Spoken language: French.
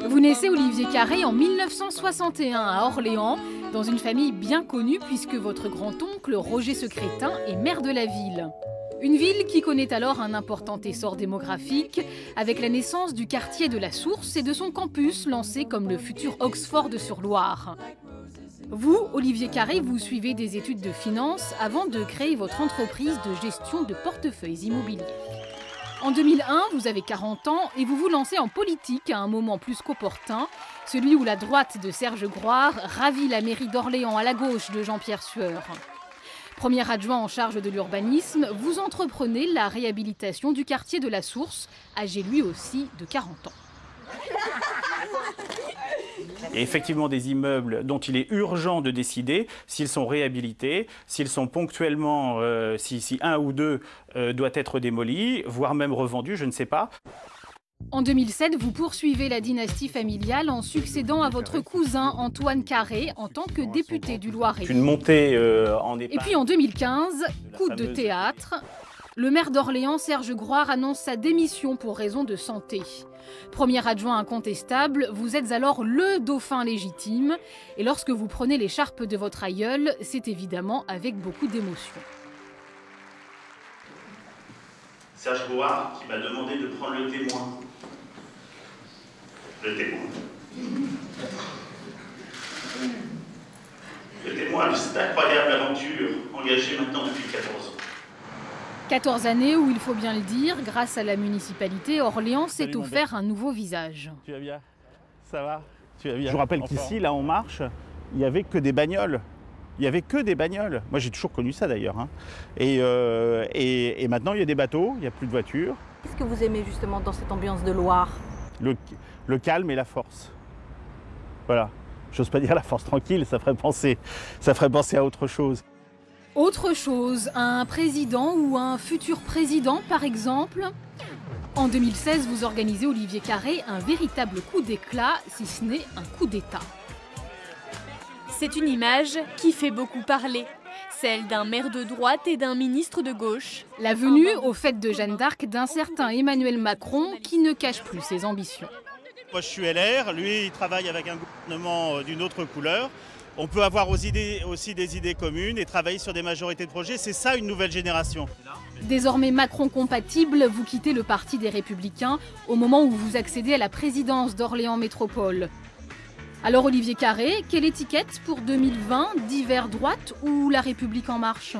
Vous naissez Olivier Carré en 1961 à Orléans, dans une famille bien connue puisque votre grand-oncle Roger Secrétin est maire de la ville. Une ville qui connaît alors un important essor démographique avec la naissance du quartier de la Source et de son campus lancé comme le futur Oxford-sur-Loire. Vous, Olivier Carré, vous suivez des études de finance avant de créer votre entreprise de gestion de portefeuilles immobiliers. En 2001, vous avez 40 ans et vous vous lancez en politique à un moment plus qu'opportun, celui où la droite de Serge Groir ravit la mairie d'Orléans à la gauche de Jean-Pierre Sueur. Premier adjoint en charge de l'urbanisme, vous entreprenez la réhabilitation du quartier de la Source, âgé lui aussi de 40 ans. Il y a effectivement des immeubles dont il est urgent de décider s'ils sont réhabilités, s'ils sont ponctuellement, si un ou deux doit être démoli, voire même revendu, je ne sais pas. En 2007, vous poursuivez la dynastie familiale en succédant à votre cousin Antoine Carré en tant que député du Loiret. Une montée en Et puis en 2015, coup de théâtre, le maire d'Orléans, Serge Groir, annonce sa démission pour raison de santé. Premier adjoint incontestable, vous êtes alors le dauphin légitime. Et lorsque vous prenez l'écharpe de votre aïeul, c'est évidemment avec beaucoup d'émotion. Serge Groir qui m'a demandé de prendre le témoin. Le témoin. Le témoin de cette incroyable aventure engagée maintenant depuis 14 ans. 14 années où, il faut bien le dire, grâce à la municipalité, Orléans s'est offert un nouveau visage. Tu vas bien? Ça va? Tu vas bien? Je vous rappelle qu'ici, là en marche, il n'y avait que des bagnoles. Il n'y avait que des bagnoles. Moi, j'ai toujours connu ça d'ailleurs. Hein. Et maintenant, il y a des bateaux, il n'y a plus de voitures. Qu'est-ce que vous aimez justement dans cette ambiance de Loire? Le calme et la force. Voilà. J'ose pas dire la force tranquille, ça ferait penser à autre chose. Autre chose, un président ou un futur président, par exemple. En 2016, vous organisez, Olivier Carré, un véritable coup d'éclat, si ce n'est un coup d'État. C'est une image qui fait beaucoup parler, celle d'un maire de droite et d'un ministre de gauche. La venue aux fêtes de Jeanne d'Arc d'un certain Emmanuel Macron qui ne cache plus ses ambitions. Moi je suis LR, lui il travaille avec un gouvernement d'une autre couleur. On peut avoir aussi des idées communes et travailler sur des majorités de projets. C'est ça une nouvelle génération. Désormais Macron compatible, vous quittez le parti des Républicains au moment où vous accédez à la présidence d'Orléans Métropole. Alors Olivier Carré, quelle étiquette pour 2020? Divers droite ou La République en marche?